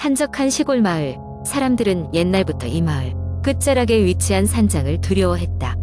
한적한 시골 마을. 사람들은 옛날부터 이 마을 끝자락에 위치한 산장을 두려워했다.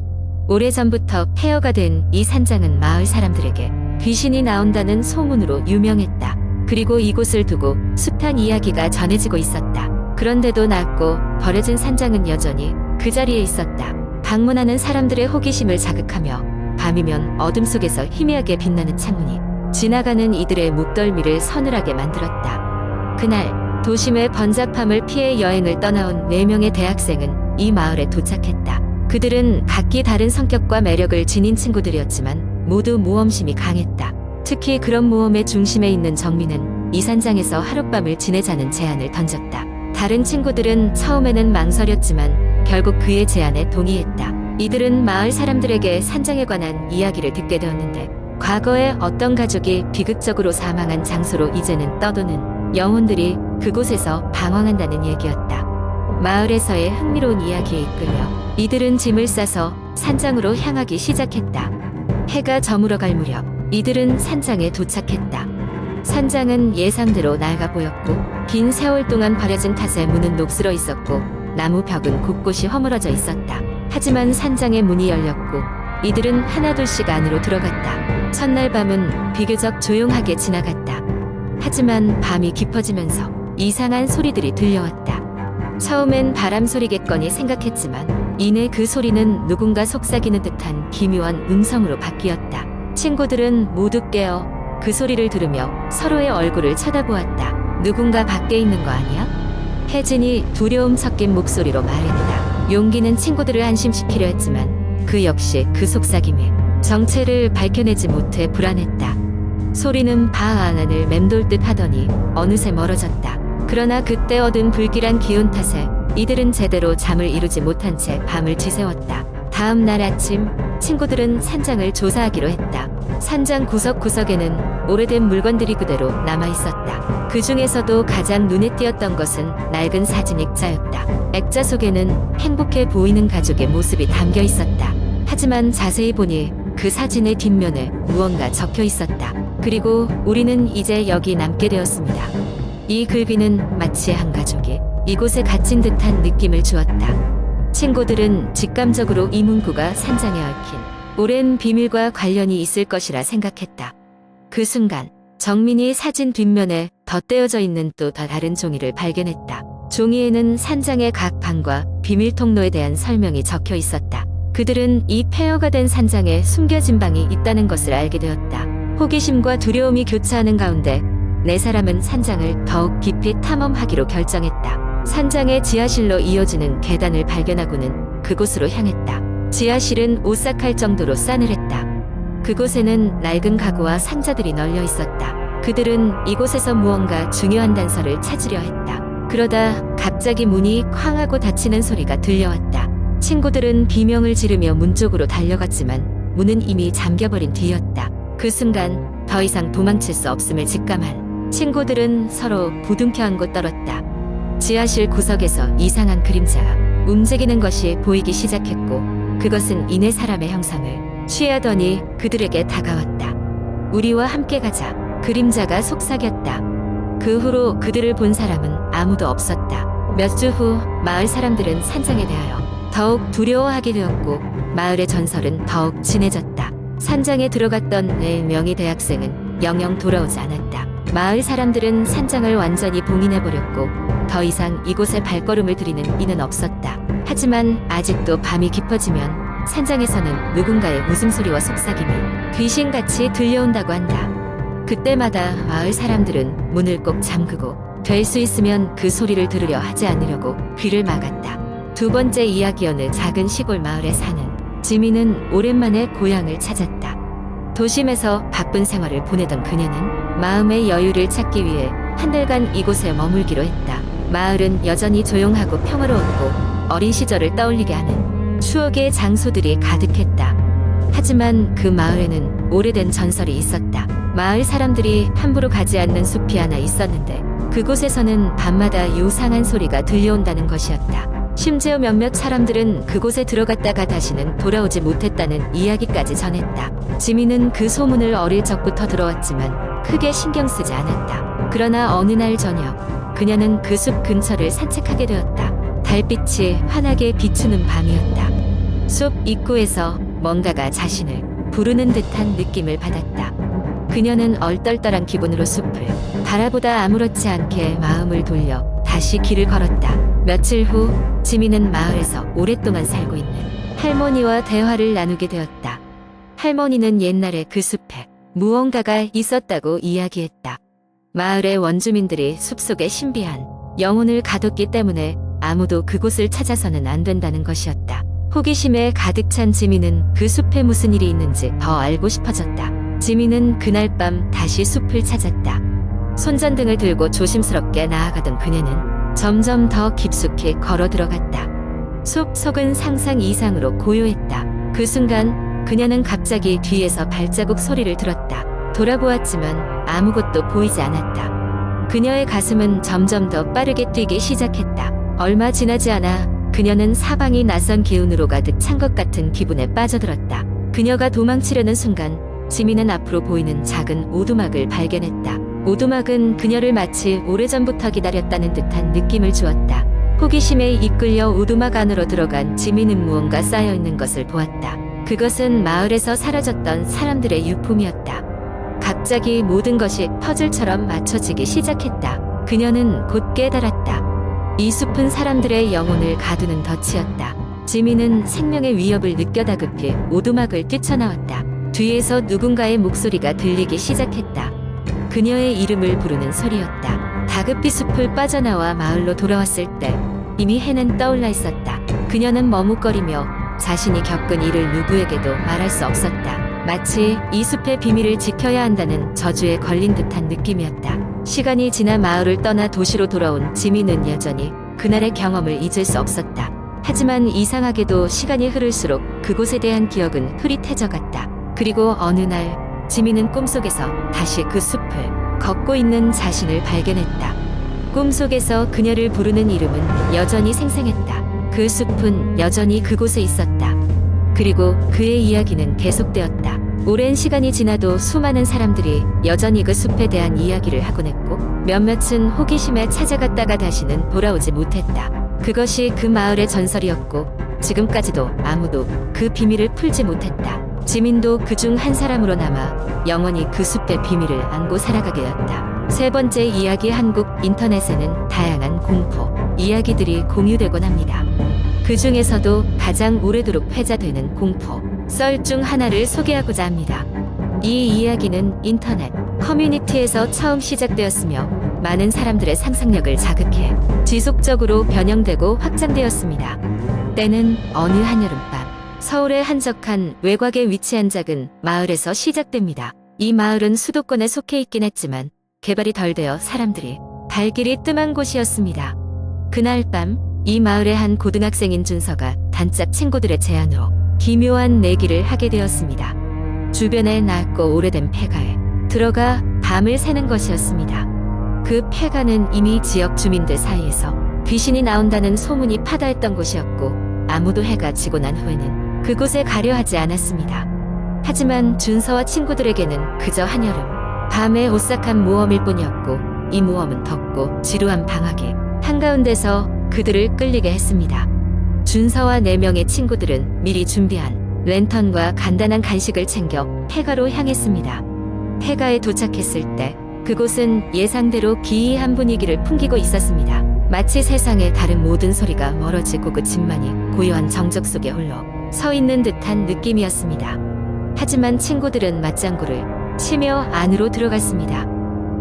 오래전부터 폐허가 된 이 산장은 마을 사람들에게 귀신이 나온다는 소문으로 유명했다. 그리고 이곳을 두고 숱한 이야기가 전해지고 있었다. 그런데도 낡고 버려진 산장은 여전히 그 자리에 있었다. 방문하는 사람들의 호기심을 자극하며 밤이면 어둠 속에서 희미하게 빛나는 창문이 지나가는 이들의 목덜미를 서늘하게 만들었다. 그날 도심의 번잡함을 피해 여행을 떠나온 4명의 대학생은 이 마을에 도착했다. 그들은 각기 다른 성격과 매력을 지닌 친구들이었지만 모두 모험심이 강했다. 특히 그런 모험의 중심에 있는 정민은 이 산장에서 하룻밤을 지내자는 제안을 던졌다. 다른 친구들은 처음에는 망설였지만 결국 그의 제안에 동의했다. 이들은 마을 사람들에게 산장에 관한 이야기를 듣게 되었는데 과거에 어떤 가족이 비극적으로 사망한 장소로 이제는 떠도는 영혼들이 그곳에서 방황한다는 얘기였다. 마을에서의 흥미로운 이야기에 이끌려 이들은 짐을 싸서 산장으로 향하기 시작했다. 해가 저물어갈 무렵 이들은 산장에 도착했다. 산장은 예상대로 낡아 보였고 긴 세월 동안 버려진 탓에 문은 녹슬어 있었고 나무 벽은 곳곳이 허물어져 있었다. 하지만 산장의 문이 열렸고 이들은 하나둘씩 안으로 들어갔다. 첫날 밤은 비교적 조용하게 지나갔다. 하지만 밤이 깊어지면서 이상한 소리들이 들려왔다. 처음엔 바람 소리겠거니 생각했지만 이내 그 소리는 누군가 속삭이는 듯한 기묘한 음성으로 바뀌었다. 친구들은 모두 깨어 그 소리를 들으며 서로의 얼굴을 쳐다보았다. 누군가 밖에 있는 거 아니야? 혜진이 두려움 섞인 목소리로 말했다. 용기는 친구들을 안심시키려 했지만 그 역시 그 속삭임에 정체를 밝혀내지 못해 불안했다. 소리는 방 안을 맴돌 듯 하더니 어느새 멀어졌다. 그러나 그때 얻은 불길한 기운 탓에 이들은 제대로 잠을 이루지 못한 채 밤을 지새웠다. 다음 날 아침 친구들은 산장을 조사하기로 했다. 산장 구석구석에는 오래된 물건들이 그대로 남아있었다. 그 중에서도 가장 눈에 띄었던 것은 낡은 사진 액자였다. 액자 속에는 행복해 보이는 가족의 모습이 담겨 있었다. 하지만 자세히 보니 그 사진의 뒷면에 무언가 적혀 있었다. 그리고 우리는 이제 여기 남게 되었습니다. 이 글귀는 마치 한 가족이 이곳에 갇힌 듯한 느낌을 주었다. 친구들은 직감적으로 이 문구가 산장에 얽힌 오랜 비밀과 관련이 있을 것이라 생각했다. 그 순간 정민이 사진 뒷면에 덧대어져 있는 또 다른 종이를 발견했다. 종이에는 산장의 각 방과 비밀 통로에 대한 설명이 적혀 있었다. 그들은 이 폐허가 된 산장에 숨겨진 방이 있다는 것을 알게 되었다. 호기심과 두려움이 교차하는 가운데 4사람은 산장을 더욱 깊이 탐험하기로 결정했다. 산장의 지하실로 이어지는 계단을 발견하고는 그곳으로 향했다. 지하실은 오싹할 정도로 싸늘했다. 그곳에는 낡은 가구와 상자들이 널려 있었다. 그들은 이곳에서 무언가 중요한 단서를 찾으려 했다. 그러다 갑자기 문이 쾅 하고 닫히는 소리가 들려왔다. 친구들은 비명을 지르며 문 쪽으로 달려갔지만 문은 이미 잠겨버린 뒤였다. 그 순간 더 이상 도망칠 수 없음을 직감한 친구들은 서로 부둥켜 안고 떨었다. 지하실 구석에서 이상한 그림자가 움직이는 것이 보이기 시작했고 그것은 이내 사람의 형상을 취하더니 그들에게 다가왔다. 우리와 함께 가자. 그림자가 속삭였다. 그 후로 그들을 본 사람은 아무도 없었다. 몇 주 후 마을 사람들은 산장에 대하여 더욱 두려워하게 되었고 마을의 전설은 더욱 진해졌다. 산장에 들어갔던 4명의 대학생은 영영 돌아오지 않았다. 마을 사람들은 산장을 완전히 봉인해버렸고 더 이상 이곳에 발걸음을 들이는 이는 없었다. 하지만 아직도 밤이 깊어지면 산장에서는 누군가의 웃음소리와 속삭임이 귀신같이 들려온다고 한다. 그때마다 마을 사람들은 문을 꼭 잠그고 될 수 있으면 그 소리를 들으려 하지 않으려고 귀를 막았다. 두 번째 이야기. 어느 작은 시골 마을에 사는 지민은 오랜만에 고향을 찾았다. 도심에서 바쁜 생활을 보내던 그녀는 마음의 여유를 찾기 위해 한 달간 이곳에 머물기로 했다. 마을은 여전히 조용하고 평화로웠고 어린 시절을 떠올리게 하는 추억의 장소들이 가득했다. 하지만 그 마을에는 오래된 전설이 있었다. 마을 사람들이 함부로 가지 않는 숲이 하나 있었는데 그곳에서는 밤마다 요상한 소리가 들려온다는 것이었다. 심지어 몇몇 사람들은 그곳에 들어갔다가 다시는 돌아오지 못했다는 이야기까지 전했다. 지민은 그 소문을 어릴 적부터 들어왔지만 크게 신경 쓰지 않았다. 그러나 어느 날 저녁 그녀는 그 숲 근처를 산책하게 되었다. 달빛이 환하게 비추는 밤이었다. 숲 입구에서 뭔가가 자신을 부르는 듯한 느낌을 받았다. 그녀는 얼떨떨한 기분으로 숲을 바라보다 아무렇지 않게 마음을 돌려 다시 길을 걸었다. 며칠 후 지민은 마을에서 오랫동안 살고 있는 할머니와 대화를 나누게 되었다. 할머니는 옛날에 그 숲에 무언가가 있었다고 이야기했다. 마을의 원주민들이 숲속에 신비한 영혼을 가뒀기 때문에 아무도 그곳을 찾아서는 안 된다는 것이었다. 호기심에 가득 찬 지민은 그 숲에 무슨 일이 있는지 더 알고 싶어졌다. 지민은 그날 밤 다시 숲을 찾았다. 손전등을 들고 조심스럽게 나아가던 그녀는 점점 더 깊숙이 걸어 들어갔다. 숲 속은 상상 이상으로 고요했다. 그 순간 그녀는 갑자기 뒤에서 발자국 소리를 들었다. 돌아보았지만 아무것도 보이지 않았다. 그녀의 가슴은 점점 더 빠르게 뛰기 시작했다. 얼마 지나지 않아 그녀는 사방이 낯선 기운으로 가득 찬 것 같은 기분에 빠져들었다. 그녀가 도망치려는 순간 지민은 앞으로 보이는 작은 오두막을 발견했다. 오두막은 그녀를 마치 오래전부터 기다렸다는 듯한 느낌을 주었다. 호기심에 이끌려 오두막 안으로 들어간 지민은 무언가 쌓여있는 것을 보았다. 그것은 마을에서 사라졌던 사람들의 유품이었다. 갑자기 모든 것이 퍼즐처럼 맞춰지기 시작했다. 그녀는 곧 깨달았다. 이 숲은 사람들의 영혼을 가두는 덫이었다. 지민은 생명의 위협을 느껴 다급히 오두막을 뛰쳐나왔다. 뒤에서 누군가의 목소리가 들리기 시작했다. 그녀의 이름을 부르는 소리였다. 다급히 숲을 빠져나와 마을로 돌아왔을 때 이미 해는 떠올라 있었다. 그녀는 머뭇거리며 자신이 겪은 일을 누구에게도 말할 수 없었다. 마치 이 숲의 비밀을 지켜야 한다는 저주에 걸린 듯한 느낌이었다. 시간이 지나 마을을 떠나 도시로 돌아온 지민은 여전히 그날의 경험을 잊을 수 없었다. 하지만 이상하게도 시간이 흐를수록 그곳에 대한 기억은 흐릿해져갔다. 그리고 어느 날 지민은 꿈속에서 다시 그 숲을 걷고 있는 자신을 발견했다. 꿈속에서 그녀를 부르는 이름은 여전히 생생했다. 그 숲은 여전히 그곳에 있었다. 그리고 그의 이야기는 계속되었다. 오랜 시간이 지나도 수많은 사람들이 여전히 그 숲에 대한 이야기를 하곤 했고 몇몇은 호기심에 찾아갔다가 다시는 돌아오지 못했다. 그것이 그 마을의 전설이었고 지금까지도 아무도 그 비밀을 풀지 못했다. 지민도 그중 한 사람으로 남아 영원히 그 숲의 비밀을 안고 살아가게 되었다. 세 번째 이야기. 한국 인터넷에는 다양한 공포 이야기들이 공유되곤 합니다. 그 중에서도 가장 오래도록 회자되는 공포 썰 중 하나를 소개하고자 합니다. 이 이야기는 인터넷 커뮤니티에서 처음 시작되었으며 많은 사람들의 상상력을 자극해 지속적으로 변형되고 확장되었습니다. 때는 어느 한여름밤 서울의 한적한 외곽에 위치한 작은 마을에서 시작됩니다. 이 마을은 수도권에 속해 있긴 했지만 개발이 덜 되어 사람들이 발길이 뜸한 곳이었습니다. 그날 밤 이 마을의 한 고등학생인 준서가 단짝 친구들의 제안으로 기묘한 내기를 하게 되었습니다. 주변에 낡고 오래된 폐가에 들어가 밤을 새는 것이었습니다. 그 폐가는 이미 지역 주민들 사이에서 귀신이 나온다는 소문이 파다했던 곳이었고 아무도 해가 지고 난 후에는 그곳에 가려 하지 않았습니다. 하지만 준서와 친구들에게는 그저 한여름 밤의 오싹한 모험일 뿐이었고 이 모험은 덥고 지루한 방학의 한가운데서 그들을 끌리게 했습니다. 준서와 4명의 친구들은 미리 준비한 랜턴과 간단한 간식을 챙겨 폐가로 향했습니다. 폐가에 도착했을 때 그곳은 예상대로 기이한 분위기를 풍기고 있었습니다. 마치 세상의 다른 모든 소리가 멀어지고 그 집만이 고요한 정적 속에 홀로 서 있는 듯한 느낌이었습니다. 하지만 친구들은 맞장구를 치며 안으로 들어갔습니다.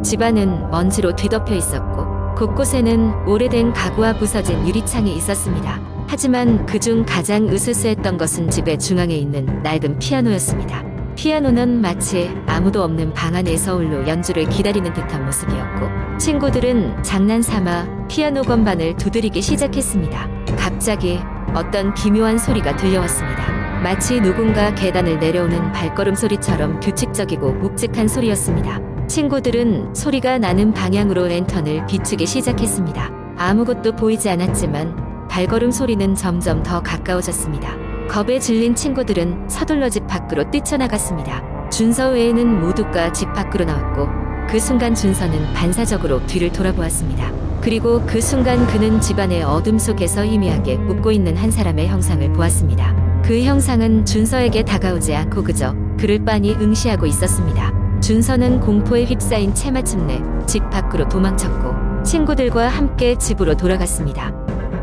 집안은 먼지로 뒤덮여 있었고 곳곳에는 오래된 가구와 부서진 유리창이 있었습니다. 하지만 그중 가장 으스스했던 것은 집의 중앙에 있는 낡은 피아노였습니다. 피아노는 마치 아무도 없는 방 안에서 홀로 연주를 기다리는 듯한 모습이었고 친구들은 장난삼아 피아노 건반을 두드리기 시작했습니다. 갑자기 어떤 기묘한 소리가 들려왔습니다. 마치 누군가 계단을 내려오는 발걸음 소리처럼 규칙적이고 묵직한 소리였습니다. 친구들은 소리가 나는 방향으로 랜턴을 비추기 시작했습니다. 아무것도 보이지 않았지만 발걸음 소리는 점점 더 가까워졌습니다. 겁에 질린 친구들은 서둘러 집 밖으로 뛰쳐나갔습니다. 준서 외에는 모두가 집 밖으로 나왔고 그 순간 준서는 반사적으로 뒤를 돌아보았습니다. 그리고 그 순간 그는 집안의 어둠 속에서 희미하게 웃고 있는 한 사람의 형상을 보았습니다. 그 형상은 준서에게 다가오지 않고 그저 그를 빤히 응시하고 있었습니다. 준서는 공포에 휩싸인 채 마침내 집 밖으로 도망쳤고 친구들과 함께 집으로 돌아갔습니다.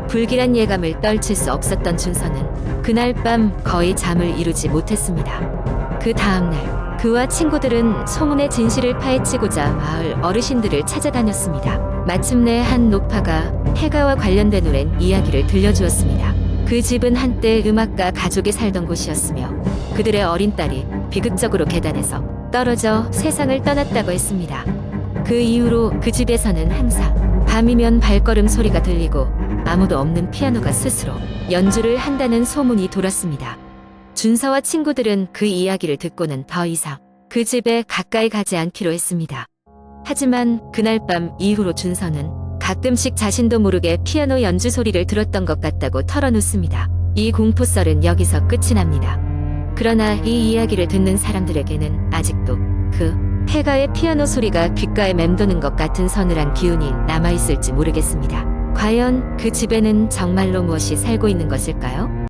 불길한 예감을 떨칠 수 없었던 준서는 그날 밤 거의 잠을 이루지 못했습니다. 그 다음날 그와 친구들은 소문의 진실을 파헤치고자 마을 어르신들을 찾아다녔습니다. 마침내 한 노파가 폐가와 관련된 오랜 이야기를 들려주었습니다. 그 집은 한때 음악가 가족이 살던 곳이었으며 그들의 어린 딸이 비극적으로 계단에서 떨어져 세상을 떠났다고 했습니다. 그 이후로 그 집에서는 항상 밤이면 발걸음 소리가 들리고 아무도 없는 피아노가 스스로 연주를 한다는 소문이 돌았습니다. 준서와 친구들은 그 이야기를 듣고는 더 이상 그 집에 가까이 가지 않기로 했습니다. 하지만 그날 밤 이후로 준서는 가끔씩 자신도 모르게 피아노 연주 소리를 들었던 것 같다고 털어놓습니다. 이 공포썰은 여기서 끝이 납니다. 그러나 이 이야기를 듣는 사람들에게는 아직도 그 폐가의 피아노 소리가 귓가에 맴도는 것 같은 서늘한 기운이 남아있을지 모르겠습니다. 과연 그 집에는 정말로 무엇이 살고 있는 것일까요?